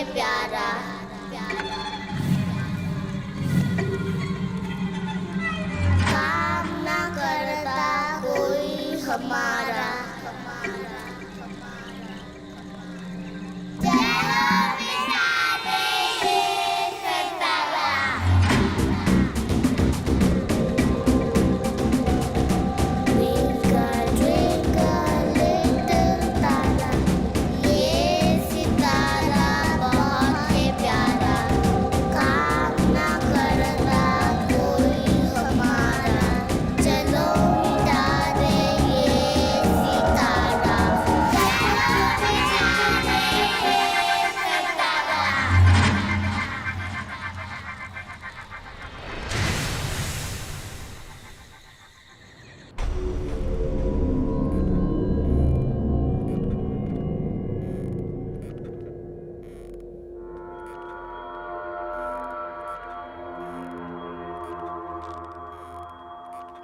प्यारा। काम ना करता कोई हमारा।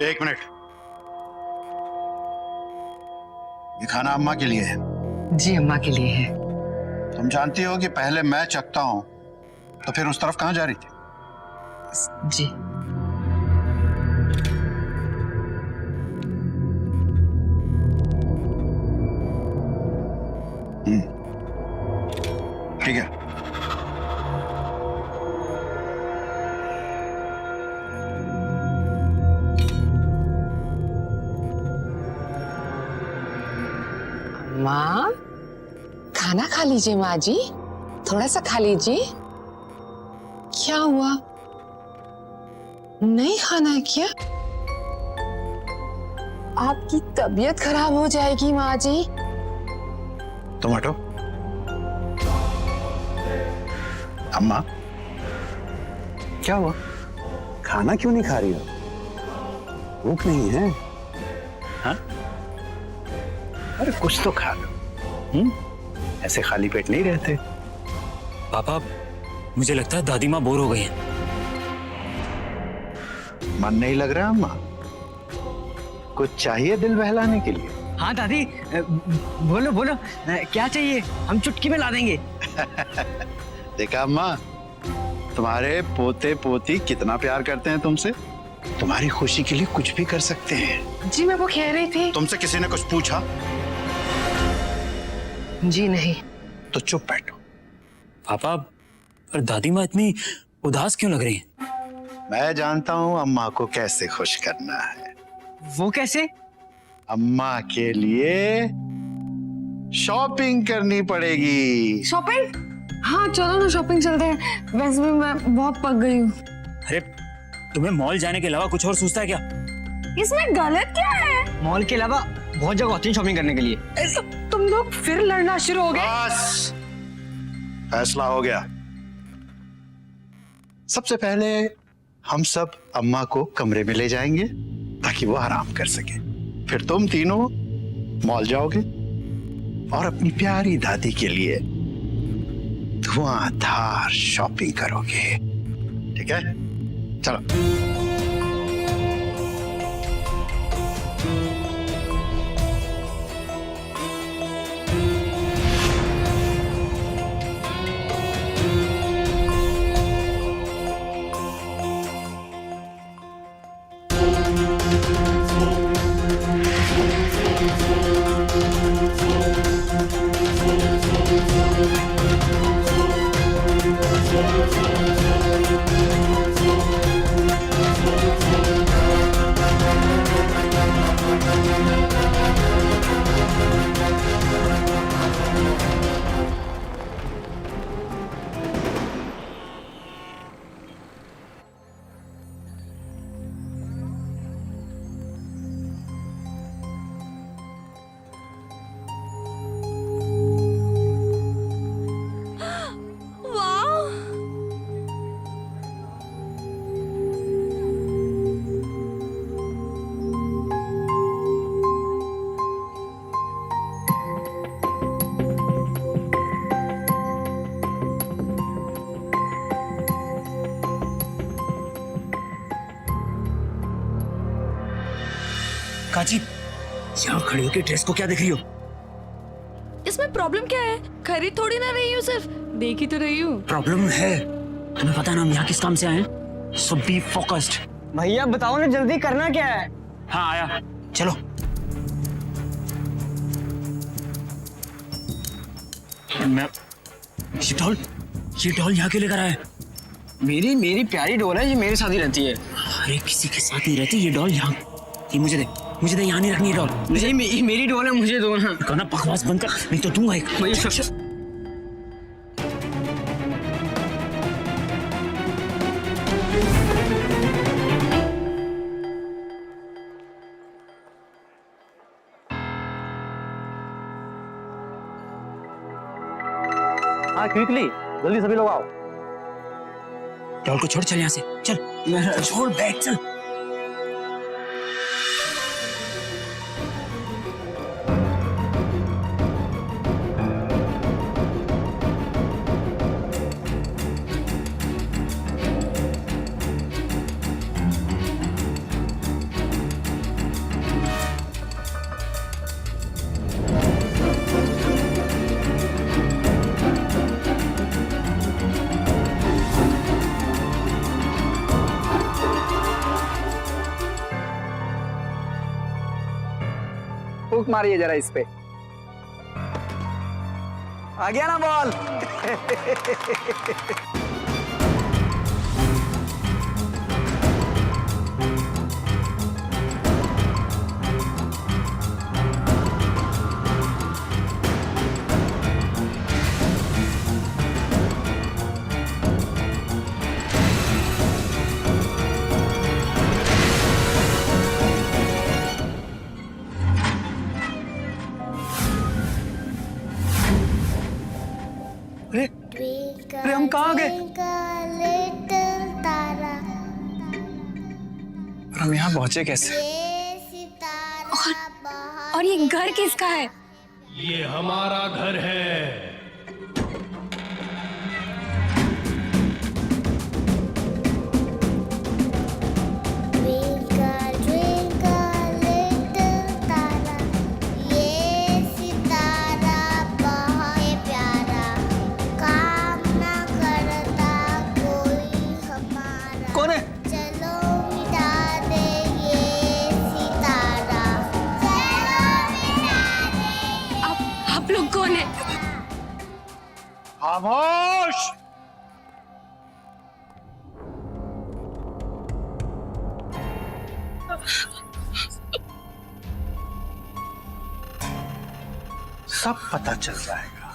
एक मिनट, ये खाना अम्मा के लिए है। जी अम्मा के लिए है। तुम जानती हो कि पहले मैं चखता हूं तो फिर उस तरफ कहां जा रही थी? जी ठीक है। माँ, खाना खा लीजिए माँ जी, थोड़ा सा खा लीजिए। क्या हुआ, नहीं खाना है क्या? आपकी तबीयत खराब हो जाएगी माँ जी। तुम हटो। अम्मा, क्या हुआ? खाना क्यों नहीं खा रही हो? भूख नहीं है? हाँ? अरे कुछ तो खा लो। ऐसे खाली पेट नहीं रहते। पापा, मुझे लगता है दादी माँ बोर हो गई हैं। मन नहीं लग रहा अम्मा? कुछ चाहिए दिल बहलाने के लिए? हाँ दादी, बोलो बोलो, क्या चाहिए? हम चुटकी में ला देंगे। देखा अम्मा, तुम्हारे पोते पोती कितना प्यार करते हैं तुमसे। तुम्हारी खुशी के लिए कुछ भी कर सकते हैं। जी मैं वो कह रही थी। तुमसे किसी ने कुछ पूछा? जी नहीं। तो चुप बैठो। पापा, पर दादी माँ इतनी उदास क्यों लग रही हैं? मैं जानता हूँ अम्मा को कैसे खुश करना है। वो कैसे? अम्मा के लिए शॉपिंग करनी पड़ेगी। शॉपिंग? हाँ चलो ना, शॉपिंग चलते हैं। वैसे भी मैं बहुत पक गई हूँ। अरे, तुम्हें मॉल जाने के अलावा कुछ और सोचता है क्या? इसमें गलत क्या है? मॉल के अलावा बहुत जगह होती है शॉपिंग करने के लिए। तुम लोग फिर लड़ना शुरू हो गए? बस, फैसला हो गया। सबसे पहले हम सब अम्मा को कमरे में ले जाएंगे ताकि वो आराम कर सके। फिर तुम तीनों मॉल जाओगे और अपनी प्यारी दादी के लिए धुआंधार शॉपिंग करोगे। ठीक है, चलो। काजी, यहाँ खड़ी होकर ड्रेस को क्या देख रही हो? इस इसमें प्रॉब्लम क्या है? खरीद थोड़ी ना रही हूँ, सिर्फ देख ही तो रही हूँ। प्रॉब्लम है। तुम्हें पता है ना हम यहाँ किस काम से आए हैं? सो बी फोकस्ड। भैया बताओ ना, जल्दी करना क्या है? हाँ आया, चलो। मैं ये डॉल यहाँ क्यों लेकर आया? मेरी प्यारी डॉल है, ये मेरे साथ ही रहती है। अरे किसी के साथ नहीं रहती ये डॉल। यहाँ ये मुझे दे यहाँ नहीं रखनी डॉल। नहीं, मेरी डॉल है, मुझे दो ना। कहना बकवास बंद कर, नहीं तो दूंगा एक। भैया हाँ क्विकली, जल्दी सभी लोग आओ। डॉल को छोड़, चल यहाँ से चल। छोड़, बैठ, चल। हुक मारिए जरा इस पे। आ गया ना बॉल। अरे हम कहाँ गए? तारा, हम यहाँ पहुंचे कैसे? ये सितारा और ये घर किसका है? ये हमारा घर है। Twinkle, twinkle, little तारा, ये सितारा बहुत प्यारा, काम ना करता कोई हमारा। कौन है? चलो मिटा दे ये सितारा, चलो मिटा दे। आप लोग कौन है? खामोश। सब पता चल जाएगा।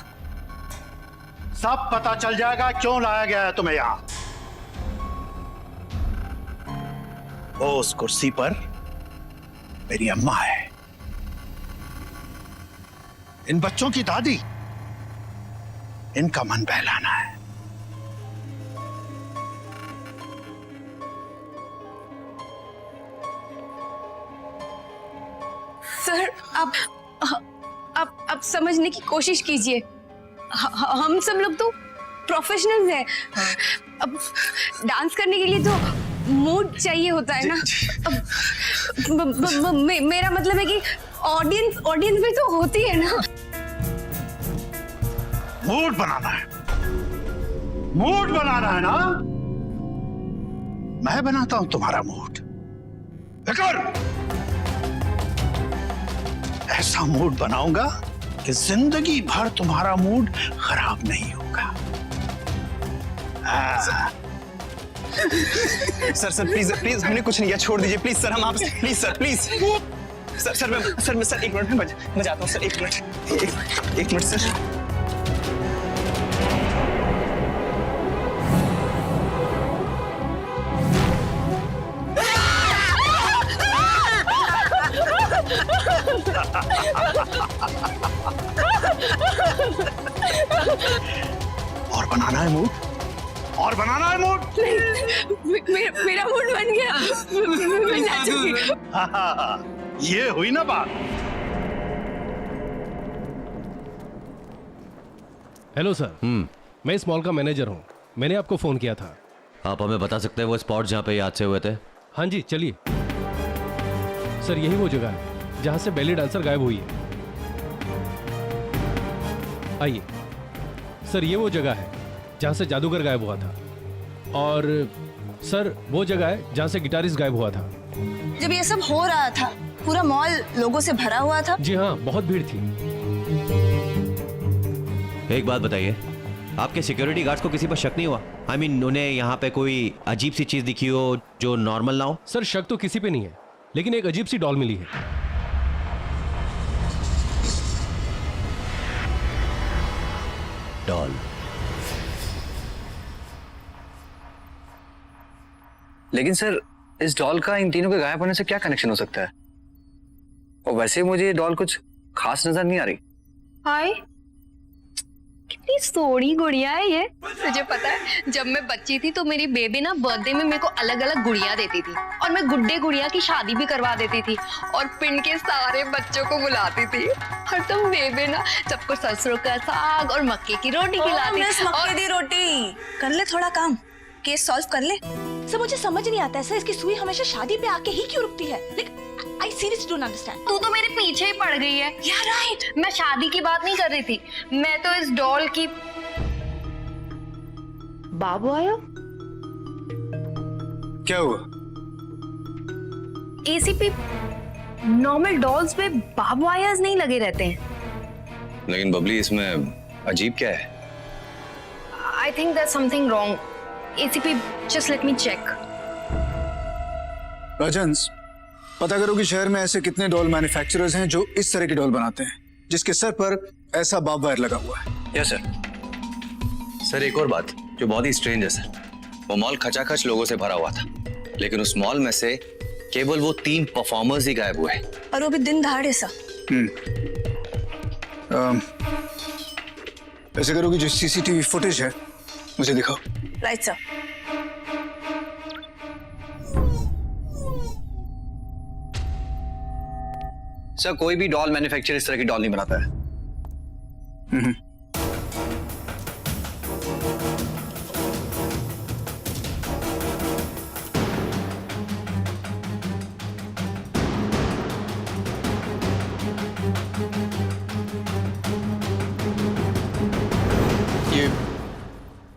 सब पता चल जाएगा क्यों लाया गया है तुम्हें यहाँ। वो उस कुर्सी पर मेरी अम्मा है। इन बच्चों की दादी। इनका मन बहलाना है। सर आप समझने की कोशिश कीजिए। हम सब लोग तो प्रोफेशनल्स हैं। अब डांस करने के लिए तो मूड चाहिए होता है ना। अब मेरा मतलब है कि ऑडियंस भी तो होती है ना। मूड बनाना है, मूड बनाना है ना। मैं बनाता हूं तुम्हारा मूड। ऐसा मूड बनाऊंगा कि जिंदगी भर तुम्हारा मूड खराब नहीं होगा। सर प्लीज प्लीज, हमने कुछ नहीं किया, छोड़ दीजिए प्लीज सर। हम आपसे प्लीज सर एक मिनट में मैं जाता हूँ सर। एक मिनट सर। और बनाना है मूड, और बनाना है मूड। मेरा मूड बन गया। मैं नाचूंगी। ये हुई ना बात। हेलो सर, मैं इस मॉल का मैनेजर हूँ। मैंने आपको फोन किया था। आप हमें बता सकते हैं वो स्पॉट जहाँ पे ये हादसे हुए थे? हाँ जी चलिए। सर यही वो जगह है जहाँ से बेली डांसर गायब हुई है। आइए सर, ये वो जगह है जहाँ से जादूगर गायब हुआ था, और सर वो जगह है जहाँ से गिटारिस्ट गायब हुआ था। जब ये सब हो रहा था पूरा मॉल लोगों से भरा हुआ था। जी हाँ, बहुत भीड़ थी। एक बात बताइए, आपके सिक्योरिटी गार्ड्स को किसी पर शक नहीं हुआ? I mean, उन्हें यहाँ पे कोई अजीब सी चीज दिखी हो जो नॉर्मल ना हो? सर शक तो किसी पे नहीं है, लेकिन एक अजीब सी डॉल मिली है। डॉल? लेकिन सर इस डॉल का इन तीनों के गायब होने से क्या कनेक्शन हो सकता है? और वैसे मुझे ये डॉल कुछ खास नजर नहीं आ रही। हाय, कितनी सोड़ी गुड़िया है ये। तुझे पता है जब मैं बच्ची थी तो मेरी बेबी ना बर्थडे में मेरे को अलग अलग गुड़िया देती थी, और मैं गुड्डे गुड़िया की शादी भी करवा देती थी और पिंड के सारे बच्चों को बुलाती थी। और तुम बेबी ना सबको सरसों का साग और मक्के की रोटी खिलाती। मक्के की रोटी कर ले, थोड़ा काम केस सॉल्व कर ले। सर मुझे समझ नहीं आता है सर, इसकी सुई हमेशा शादी पे आके ही क्यों रुकती है? I seriously don't understand. तू तो मेरे पीछे ही पड़ गई है। Yeah, right. मैं शादी की बात नहीं कर रही थी, मैं तो इस डॉल की। बाबू आया? क्या हुआ? एसीपी, नॉर्मल डॉल्स पे बाबू आयाज नहीं लगे रहते हैं। लेकिन बबली इसमें अजीब क्या है? I think there's something wrong. ACP, just let me check. Rajans, पता करो कि शहर में ऐसे कितने डॉल मैन्युफैक्चरर्स हैं जो इस तरह की डॉल बनाते हैं जिसके सर पर ऐसा बाब वायर लगा हुआ है। Yes sir. सर एक और बात जो बहुत ही स्ट्रेंज है सर, वो मॉल खचाखच लोगों से भरा हुआ था, लेकिन उस मॉल में से केवल वो 3 परफॉर्मर्स ही गायब हुए। और वो भी दिन दहाड़े सा। ऐसे करो कि जो सीसीटीवी फुटेज है मुझे दिखाओ। Right sir. सर कोई भी डॉल मैन्युफैक्चरर इस तरह की डॉल नहीं बनाता है।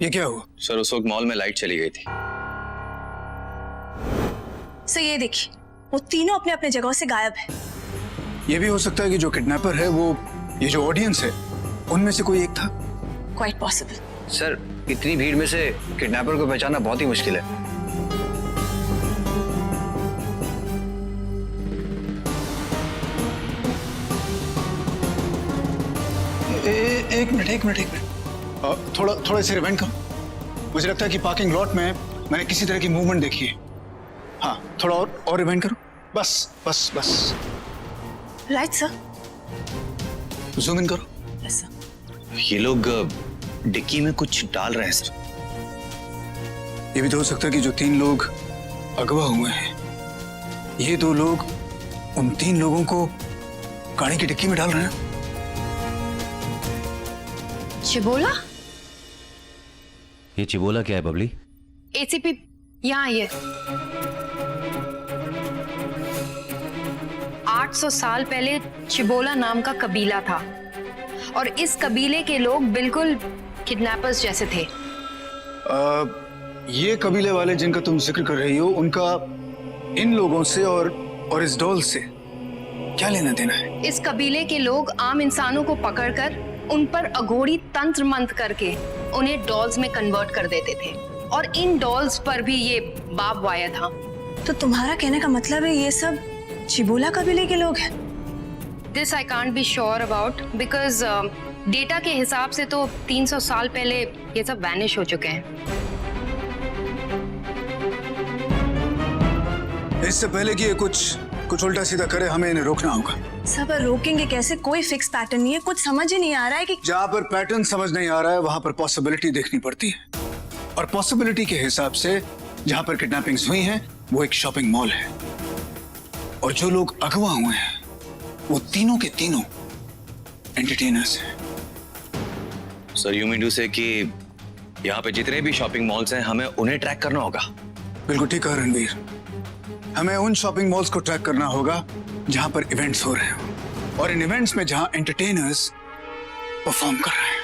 ये क्या हुआ? सर उस वक्त मॉल में लाइट चली गई थी। सर ये देखिए, वो तीनों अपने अपने जगहों से गायब है। ये भी हो सकता है कि जो किडनैपर है वो ये जो ऑडियंस है उनमें से कोई एक था। Quite possible. सर इतनी भीड़ में से किडनैपर को पहचानना बहुत ही मुश्किल है। एक मिनट थोड़ा इसे रिवाइंड करो। मुझे लगता है कि पार्किंग लॉट में मैंने किसी तरह की मूवमेंट देखी है। हाँ, थोड़ा और रिवाइंड करो। बस राइट सर। जूम इन करो। Yes sir. ये लोग डिक्की में कुछ डाल रहे हैं सर। ये भी तो हो सकता है कि जो 3 लोग अगवा हुए हैं, ये 2 लोग उन 3 लोगों को गाड़ी की डिक्की में डाल रहे हैं। चिबोला? ये चिबोला क्या है बबली? एसीपी यहाँ आइए। 800 साल पहले चिबोला नाम का कबीला था, और इस कबीले के लोग बिल्कुल किडनैपर्स जैसे थे। ये कबीले वाले जिनका तुम जिक्र कर रही हो, उनका इन लोगों से और इस डॉल से क्या लेना देना है? इस कबीले के लोग आम इंसानों को पकड़कर उन पर अघोरी तंत्र मंत्र करके उन्हें डॉल्स में कन्वर्ट कर देते थे, और इन डॉल्स पर भी ये बाब वाया था। तो तुम्हारा कहने का मतलब है ये सब चिबोला कबीले के लोग हैं? This I can't be sure about, because data के हिसाब से तो 300 साल पहले ये सब वैनिश हो चुके हैं। इससे पहले कि ये कुछ उल्टा सीधा करे, हमें इन्हें रोकना होगा। सब रोकेंगे कैसे? कोई फिक्स पैटर्न नहीं है, कुछ समझ ही नहीं आ रहा है कि जहां पर पैटर्न समझ नहीं आ रहा है वहां पर पॉसिबिलिटी देखनी पड़ती है, और पॉसिबिलिटी के हिसाब से जहां पर किडनैपिंग्स हुई हैं वो एक शॉपिंग मॉल है, और जो लोग अगवा हुए हैं वो तीनों के तीनों एंटरटेनर्स हैं। सर यू मीन टू से कि यहाँ पे जितने भी शॉपिंग मॉल्स हैं हमें उन्हें ट्रैक करना होगा? बिल्कुल ठीक है रणवीर, हमें उन शॉपिंग मॉल्स को ट्रैक करना होगा जहां पर इवेंट्स हो रहे हैं, और इन इवेंट्स में जहां एंटरटेनर्स परफॉर्म कर रहे हैं।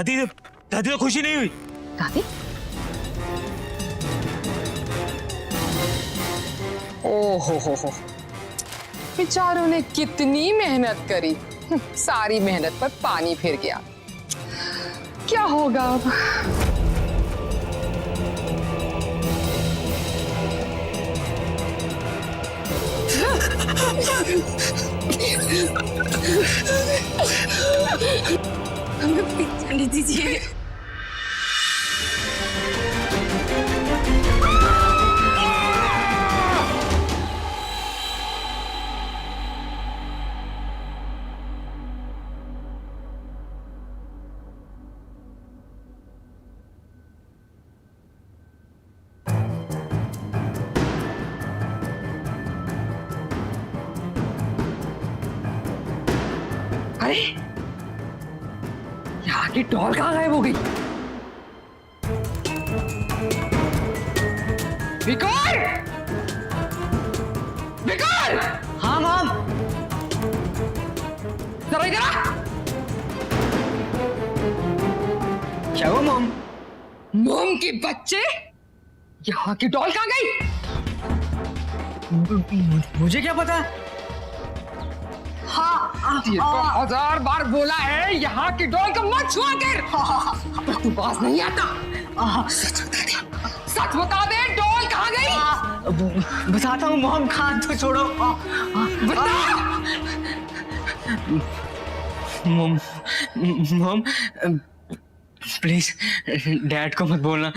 दादी तो खुशी नहीं हुई। दादी? ओहो हो, बेचारों ने कितनी मेहनत करी, सारी मेहनत पर पानी फिर गया। क्या होगा अब? हमें पीछे दीजिए। अरे यहाँ की डॉल कहाँ गायब हो गई? विकार! विकार! हाँ मॉम। जरा इधर आ। क्या हुआ मॉम? मोम के बच्चे, यहाँ की डॉल कहाँ गई? मुझे क्या पता? ये तो 1000 बार बोला है, यहाँ की डॉल को मत छुआ कर। पर तू पास नहीं आता। सच बता दे, डॉल कहाँ गई? बताता हूँ मॉम, खान तो छोड़ो। बता। मॉम प्लीज डैड को मत बोलना।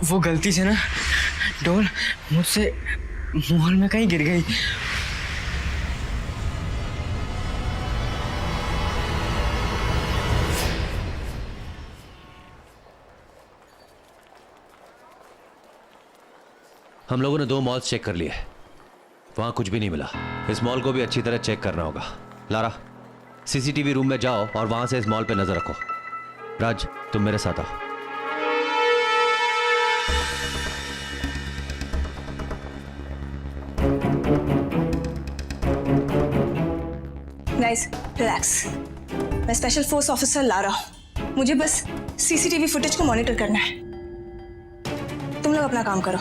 वो गलती से ना डॉल मुझसे मॉल में कहीं गिर गई। हम लोगों ने 2 मॉल्स चेक कर लिए, वहां कुछ भी नहीं मिला। इस मॉल को भी अच्छी तरह चेक करना होगा। लारा, सीसीटीवी रूम में जाओ और वहां से इस मॉल पे नजर रखो। राज, तुम मेरे साथ आओ। गाइस रिलैक्स, मैं स्पेशल फोर्स ऑफिसर लारा हूं। मुझे बस सीसीटीवी फुटेज को मॉनिटर करना है। तुम लोग अपना काम करो।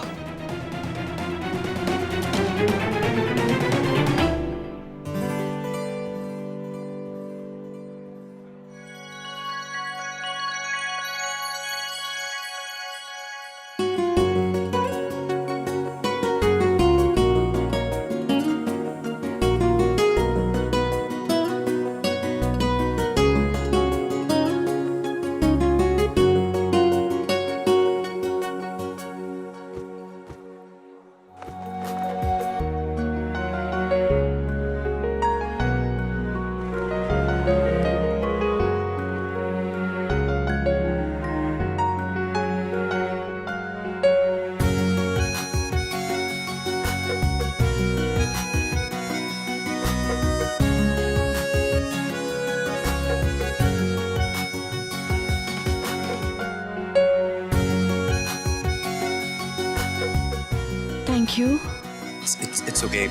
Thank you. It's okay.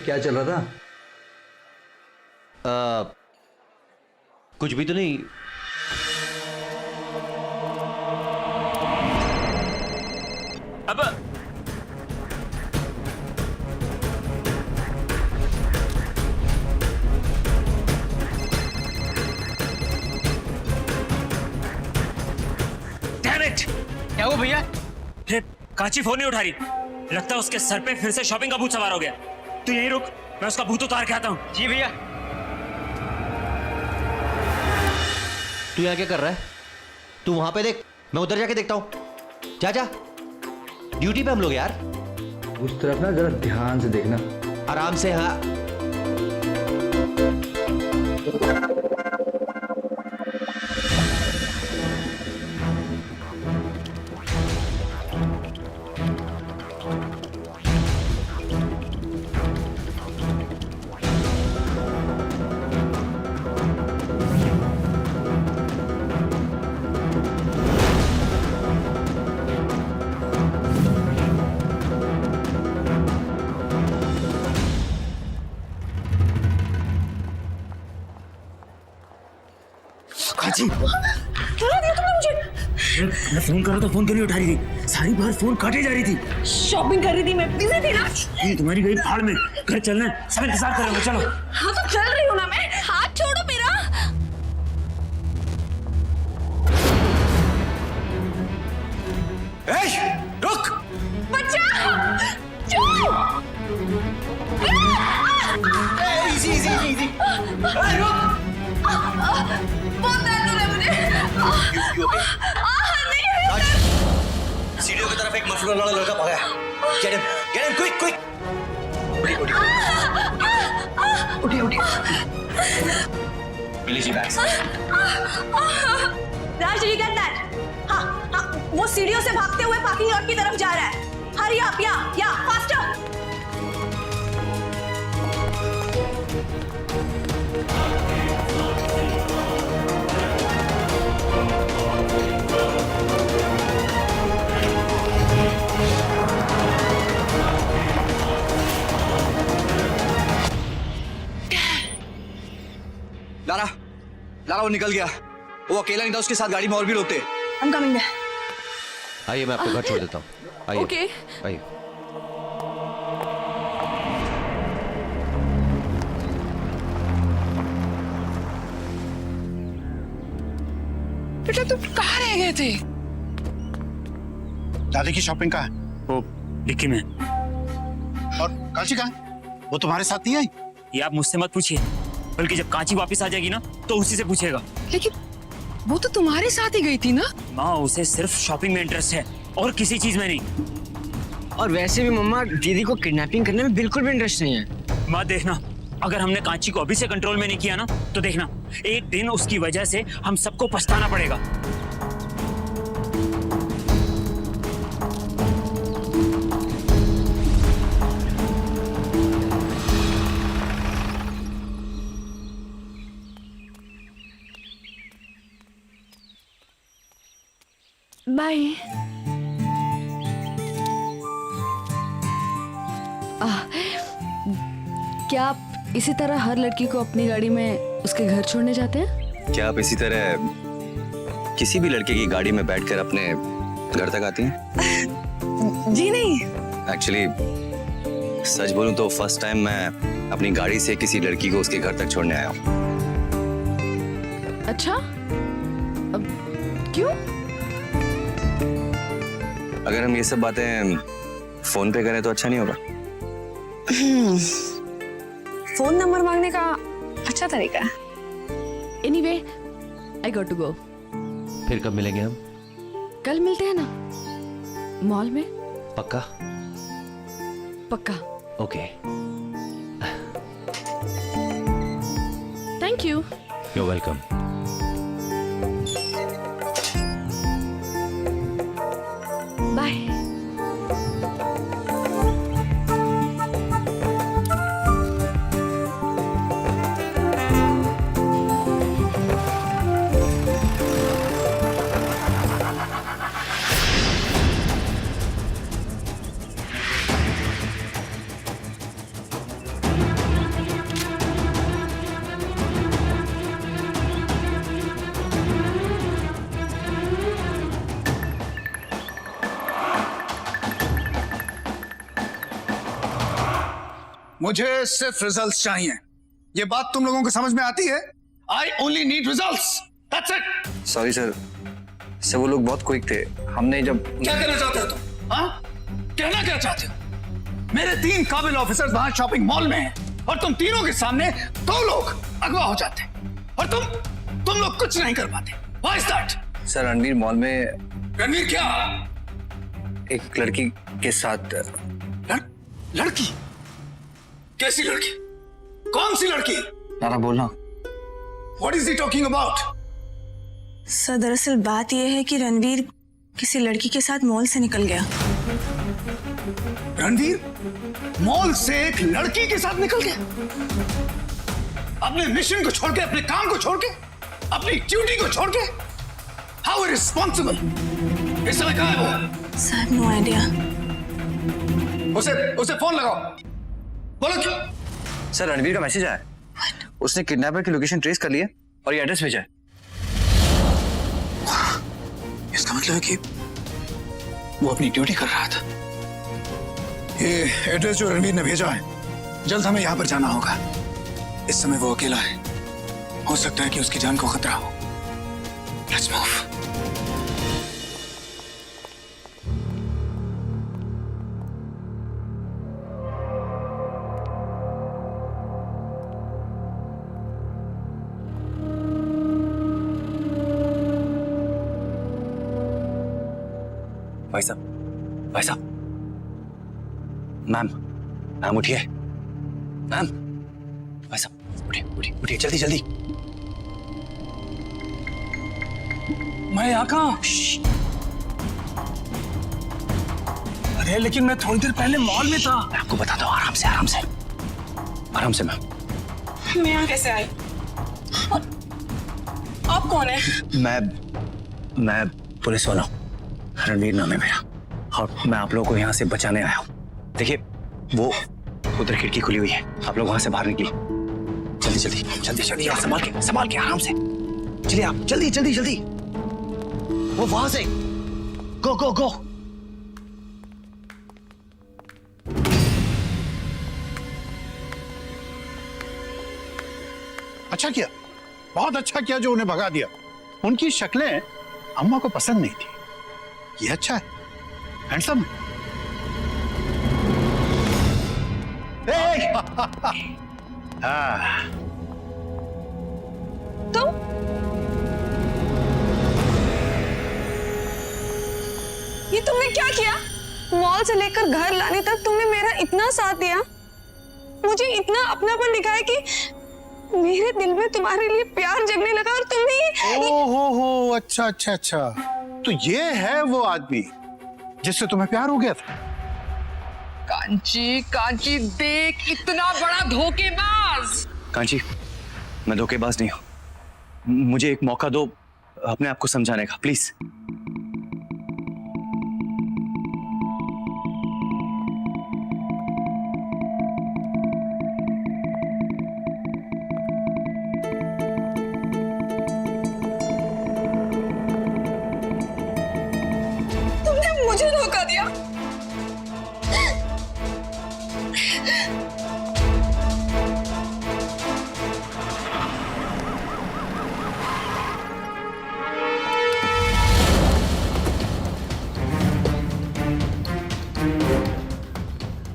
क्या चल रहा था? कुछ भी तो नहीं। अब क्या हुआ भैया? अरे कांची फोन नहीं उठा रही, लगता है उसके सर पे फिर से शॉपिंग का भूत सवार हो गया। तू यहीं रुक, मैं उसका भूत उतार के आता हूँ। जी भैया। तू यहाँ क्या कर रहा है? तू वहां पे देख, मैं उधर जाके देखता हूँ। जा जा, ड्यूटी पे हम लोग यार। उस तरफ ना जरा ध्यान से देखना। आराम से। हाँ कांची, क्या दिया तुमने मुझे? मैं फोन कर रहा था, फोन क्यों नहीं उठा रही थी? सारी बार फोन काटे जा रही थी। शॉपिंग कर रही थी मैं, बिजी थी ना। ये तुम्हारी गई फाड़ में, घर चलना है, सब इंतजार कर रहे हो। चलो। हाँ तो चल रही हूँ ना मैं। हाथ छोड़ो मेरा। रुक। बच्चा इजी इजी इजी। रुक। बहुत दर्द हो रहा है मुझे। नहीं है। सीढ़ियों की तरफ एक मफलर वाला लड़का भागा है। Get him, quick, quick. उठी। Billy G bags. Raj, you get that? हाँ, वो सीढ़ियों से भागते हुए पार्किंग लॉट की तरफ जा रहा है। Hurry up, yeah, faster. Lara वो निकल गया। वो अकेला नहीं था, उसके साथ गाड़ी में और भी लोग थे। I'm coming there. आइए, मैं आपको घर छोड़ देता हूँ। आइए। Okay. आइए। बेटा तुम कहाँ रह गए थे? दादी की शॉपिंग कहाँ है? वो डिक्की में। और कांची कहाँ है? वो तुम्हारे साथ नहीं आई? ये आप मुझसे मत पूछिए, बल्कि जब कांची वापस आ जाएगी ना तो उसी से पूछेगा। लेकिन वो तो तुम्हारे साथ ही गई थी ना? माँ, उसे सिर्फ शॉपिंग में इंटरेस्ट है और किसी चीज में नहीं। और वैसे भी मम्मा, दीदी को किडनैपिंग करने में बिल्कुल भी इंटरेस्ट नहीं है। माँ देखना, अगर हमने कांची को अभी से कंट्रोल में नहीं किया ना तो देखना, एक दिन उसकी वजह से हम सबको पछताना पड़ेगा। बाय। क्या आप इसी तरह हर लड़की को अपनी गाड़ी में उसके घर छोड़ने जाते हैं? क्या आप इसी तरह किसी भी लड़के की गाड़ी में बैठकर अपने घर तक आती हैं? जी नहीं। एक्चुअली सच बोलूं तो फर्स्ट टाइम मैं अपनी गाड़ी से किसी लड़की को उसके घर तक छोड़ने आया हूँ। अच्छा, क्यों? अगर हम ये सब बातें फोन पे करें तो अच्छा नहीं होगा? फोन नंबर मांगने का अच्छा तरीका है। Anyway, I got to go. फिर कब मिलेंगे हम? कल मिलते हैं ना, मॉल में। पक्का? पक्का। Okay. Thank you. You welcome. Bye. मुझे सिर्फ रिजल्ट्स चाहिए। ये बात तुम लोगों को समझ में आती है? I only need results, that's it. Sorry sir, वो लोग बहुत क्विक थे। हमने जब क्या कहना चाहते हो तुम? हाँ? कहना क्या चाहते हो? मेरे 3 काबिल ऑफिसर्स वहां शॉपिंग मॉल में हैं और तुम तीनों के सामने 2 लोग अगवा हो जाते हैं और तुम लोग कुछ नहीं कर पाते। Why is that? Sir Ranveer mall में रणवीर क्या? एक लड़की के साथ लड़की? कैसी लड़की? कौन सी लड़की? लारा बोलना। What is he talking about? Sir दरअसल बात यह है कि रणवीर किसी लड़की के साथ मॉल से निकल गया। रणवीर मॉल से एक लड़की के साथ निकल गया? अपने मिशन को छोड़ के, अपने काम को छोड़ के, अपनी ड्यूटी को छोड़ के? How irresponsible! इस समय कहाँ है वो? Sir no idea. उसे फोन लगाओ, बोलो क्यों? सर रणवीर का मैसेज आया। उसने किडनैपर की लोकेशन ट्रेस कर ली है और ये एड्रेस भेजा है। इसका मतलब है कि वो अपनी ड्यूटी कर रहा था। ये एड्रेस जो रणवीर ने भेजा है, जल्द हमें यहां पर जाना होगा। इस समय वो अकेला है, हो सकता है कि उसकी जान को खतरा हो। Let's move. भाई साहब, मैम उठिए। मैम, भाई साहब उठिए जल्दी जल्दी। मैं यहाँ कहाँ? अरे लेकिन मैं थोड़ी देर पहले मॉल में था। मैं आपको बताता हूँ, आराम से मैम। मैं यहाँ कैसे आई? आप कौन है? मैं पुलिस वाला हूँ, रणवीर नाम है मेरा, और मैं आप लोगों को यहाँ से बचाने आया हूँ। देखिए वो उधर खिड़की खुली हुई है, आप लोग वहां से बाहर निकलिए। जल्दी आप संभाल के आराम से चलिए। आप जल्दी वो वहां से गो। अच्छा किया, बहुत अच्छा किया जो उन्हें भगा दिया। उनकी शक्लें अम्मा को पसंद नहीं थी। ये अच्छा है, हैंडसम। तुम ये तुमने क्या किया? मॉल से लेकर घर लाने तक तुमने मेरा इतना साथ दिया, मुझे इतना अपनापन दिखाया कि मेरे दिल में तुम्हारे लिए प्यार जगने लगा, और तुमने हो अच्छा। तो ये है वो आदमी जिससे तुम्हें प्यार हो गया था? कांची देख, इतना बड़ा धोखेबाज। कांची, मैं धोखेबाज नहीं हूं। मुझे एक मौका दो अपने आप को समझाने का, प्लीज। तुमने मुझे धोखा दिया।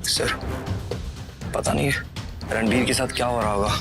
सर पता नहीं रणवीर के साथ क्या हो रहा होगा।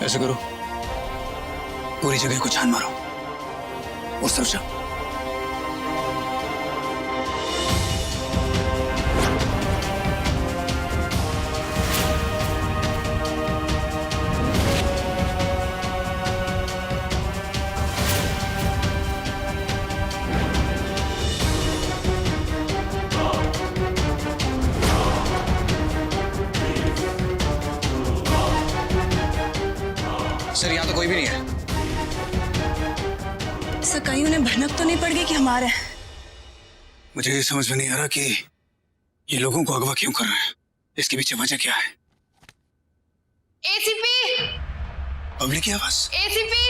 ऐसे करो, पूरी जगह को छान मारो, उस तरफ जाओ। ऐसा कहीं उन्हें भनक तो नहीं पड़ गई कि हमारे हैं? मुझे ये समझ में नहीं आ रहा कि ये लोगों को अगवा क्यों कर रहे हैं। इसके पीछे वजह क्या है? एसीपी, पब्लिक की आवाज। एसीपी,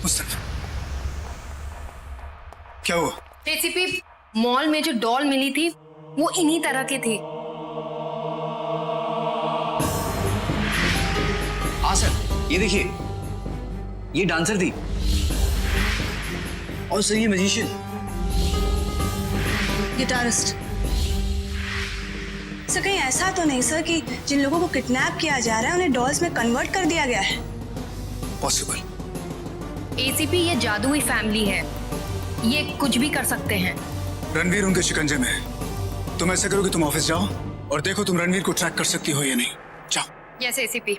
मुस्तफा, क्या हुआ? एसीपी, मॉल में जो डॉल मिली थी वो इन्हीं तरह की थी। हाँ सर, ये देखिए, ये डांसर थी और सर ये मैजिशियन, गिटारिस्ट। सर कहीं ऐसा तो नहीं सर कि जिन लोगों को किडनैप किया जा रहा है उन्हें डॉल्स में कन्वर्ट कर दिया गया है? पॉसिबल। एसीपी, ये जादुई फैमिली है, ये कुछ भी कर सकते हैं। रणवीर उनके शिकंजे में है। तुम ऐसा करो कि तुम ऑफिस जाओ और देखो तुम रणवीर को ट्रैक कर सकती हो या नहीं। जाओ। Yes ACP.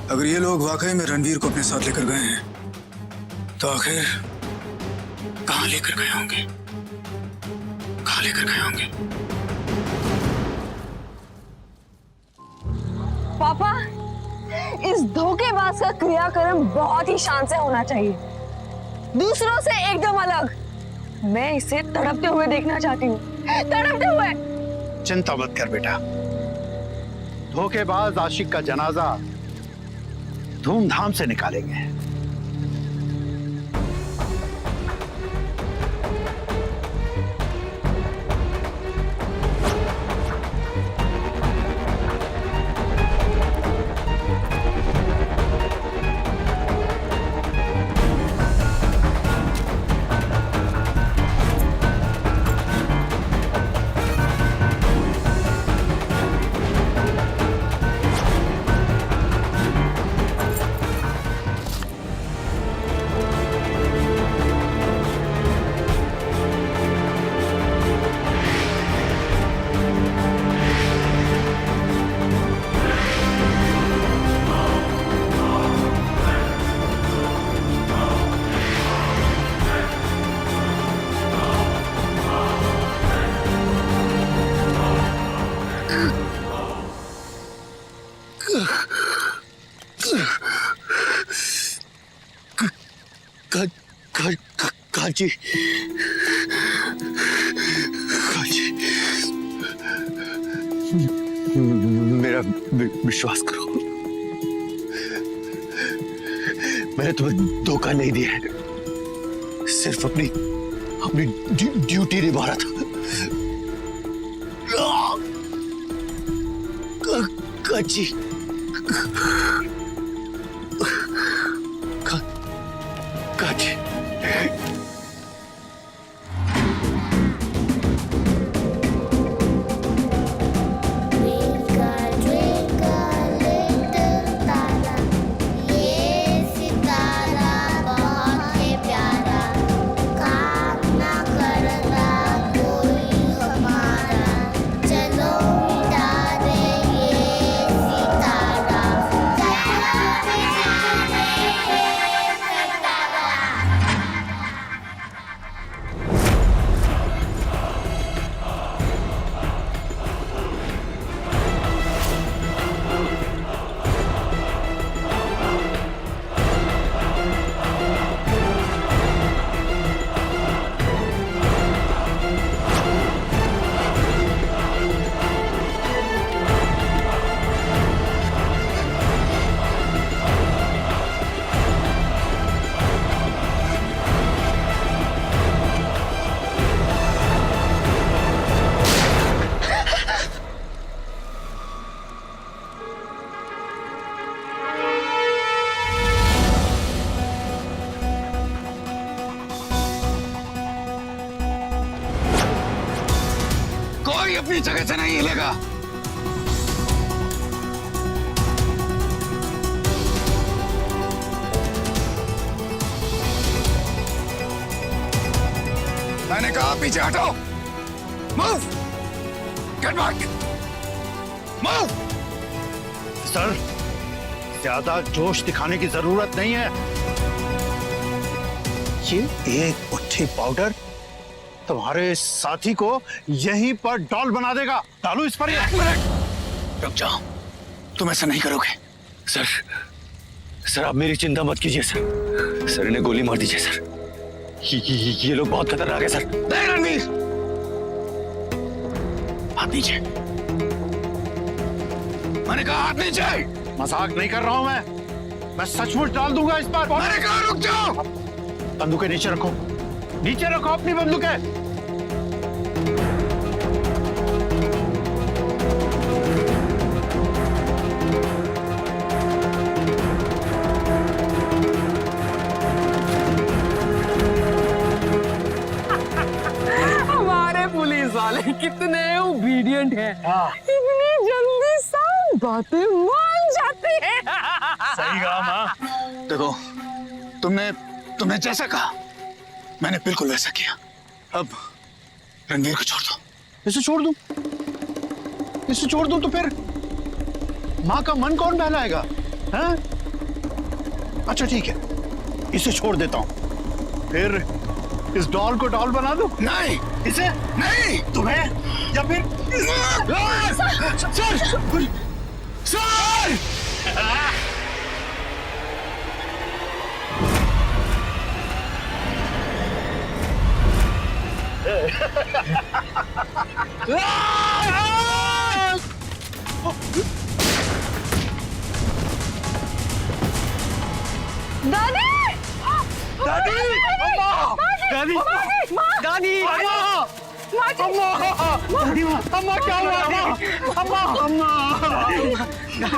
अगर ये लोग वाकई में रणवीर को अपने साथ लेकर गए हैं तो आखिर कहां लेकर गए होंगे? कहां लेकर गए होंगे? पापा, इस धोखेबाज का क्रियाक्रम बहुत ही शान से होना चाहिए, दूसरों से एकदम अलग। मैं इसे तड़पते हुए देखना चाहती हूँ, तड़पते हुए। चिंता मत कर बेटा, धोखेबाज आशिक का जनाजा धूमधाम से निकालेंगे। काजी, काजी, मेरा विश्वास करो, मैंने तुम्हें धोखा नहीं दिया है, सिर्फ अपनी ड्यूटी निभा रहा था। काजी, काजी, कोई अपनी जगह से नहीं हिलेगा। मैंने कहा पीछे हटो। Move, get back, move. Sir, ज्यादा जोश दिखाने की जरूरत नहीं है। ये एक मुट्ठी पाउडर तुम्हारे साथी को यहीं पर डॉल बना देगा। डालो इस पर। एक मिनट रुक जाओ, तुम ऐसा नहीं करोगे। सर, सर आप मेरी चिंता मत कीजिए सर। सर इन्हें गोली मार दीजिए सर। ये लोग बहुत खतरनाक है सर। नहीं रणवीर, हाथ नीचे। मैंने कहा हाथ नीचे। मजाक नहीं कर रहा हूं मैं सचमुच डाल दूंगा इस बार। मैंने कहा रुक जाओ। बंदूकें नीचे रखो, नीचे रखो अपनी बंदूकें। हमारे पुलिस वाले कितने ओबीडिएंट हैं, इतनी जल्दी सब बातें मान जाते हैं। सही कहा माँ। देखो, तुमने जैसा कहा मैंने बिल्कुल वैसा किया। अब रणवीर को छोड़ दो। इसे छोड़ दूं? इसे छोड़ दूं तो फिर माँ का मन कौन बहलाएगा? हैं? अच्छा ठीक है, इसे छोड़ देता हूं। फिर इस डॉल को डॉल बना दूं? नहीं, इसे नहीं। तुम्हें या फिर सर! दादी, दादी, अम्मा, दादी, दादी, अम्मा, अम्मा, अम्मा क्या हुआ? अम्मा, अम्मा,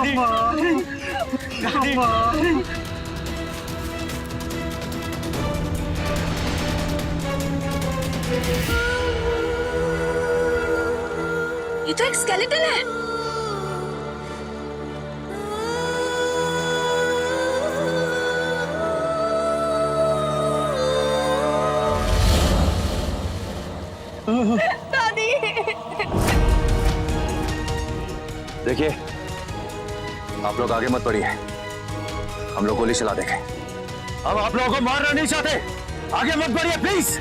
अम्मा, अम्मा। ये तो एक स्केलेटन है। दादी। देखिए आप लोग आगे मत बढ़िए, हम लोग गोली चला देंगे। अब आप लोगों को मारना नहीं चाहते, आगे मत बढ़िए प्लीज।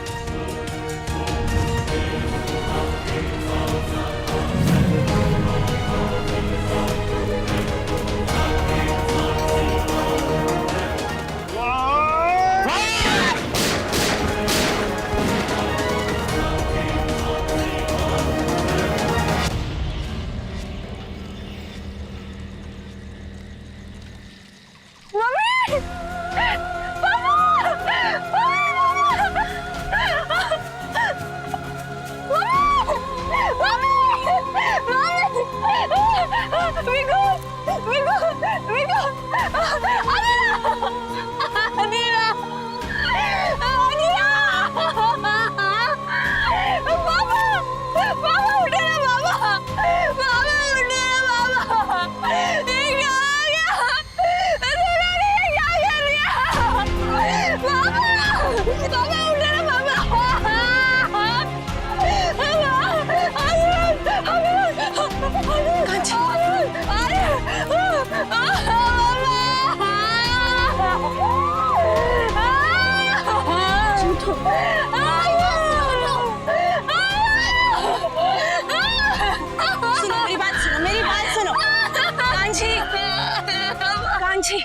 कांची,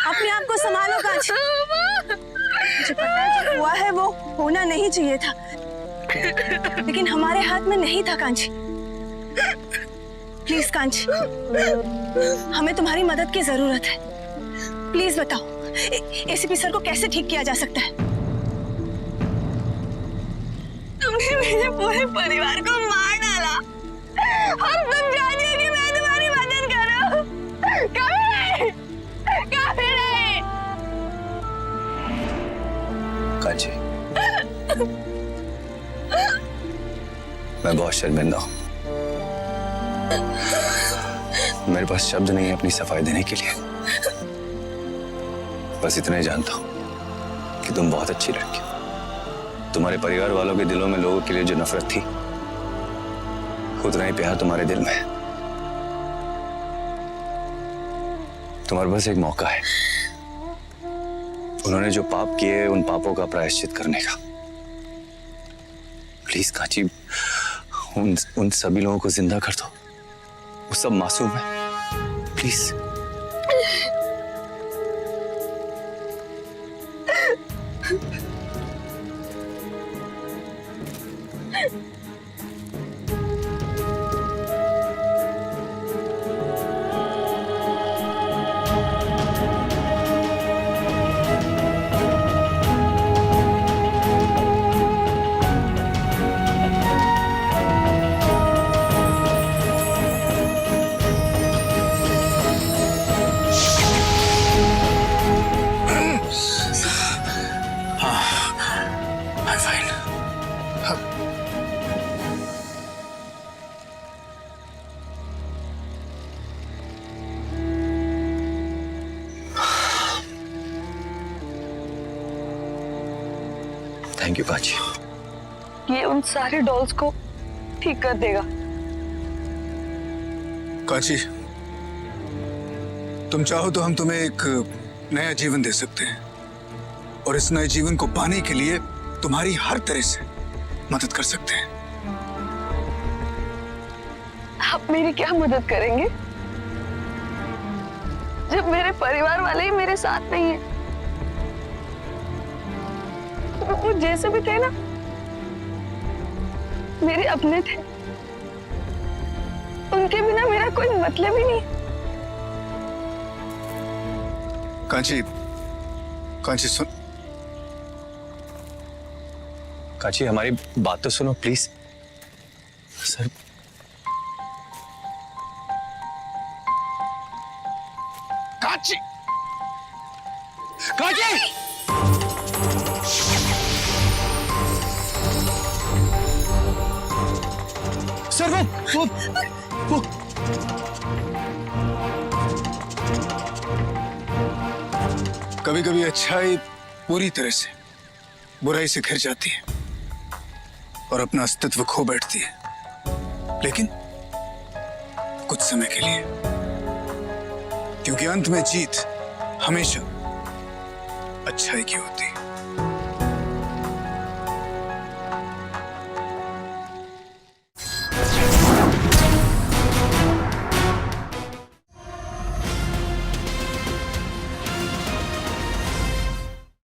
अपने आप को संभालो कांची। मुझे पता है जो हुआ है वो होना नहीं चाहिए था, लेकिन हमारे हाथ में नहीं था कांची। प्लीज कांची, हमें तुम्हारी मदद की जरूरत है। प्लीज बताओ एसीपी सर को कैसे ठीक किया जा सकता है? तुमने मेरे पूरे परिवार को मार डाला और तुम चाहती हो कि मैं तुम्हारी मदद करूं? कभी नहीं, कभी नहीं। कांची, मैं बहुत शर्मिंदा हूं। मेरे पास शब्द नहीं है अपनी सफाई देने के लिए। बस इतना ही जानता हूं कि तुम बहुत अच्छी लड़की हो। तुम्हारे परिवार वालों के दिलों में लोगों के लिए जो नफरत थी, उतना ही प्यार तुम्हारे दिल में है। तुम्हारे पास एक मौका है, उन्होंने जो पाप किए उन पापों का प्रायश्चित करने का। प्लीज कांची, उन सभी लोगों को जिंदा कर दो। वो सब मासूम है, प्लीज। थैंक यू काची। ये उन सारे डॉल्स को ठीक कर देगा। काची, तुम चाहो तो हम तुम्हें एक नया जीवन दे सकते हैं और इस नए जीवन को पाने के लिए तुम्हारी हर तरह से मदद कर सकते हैं। आप मेरी क्या मदद करेंगे जब मेरे परिवार वाले ही मेरे साथ नहीं है? वो जैसे भी थे ना, मेरे अपने थे। उनके बिना मेरा कोई मतलब ही नहीं। कांची, कांची सुन। काची हमारी बात तो सुनो please. Sir Kanchi, Kanchi! Sir वो कभी कभी अच्छाई पूरी तरह से बुराई से घिर जाती है और अपना अस्तित्व खो बैठती है, लेकिन कुछ समय के लिए, क्योंकि अंत में जीत हमेशा अच्छाई की होती है।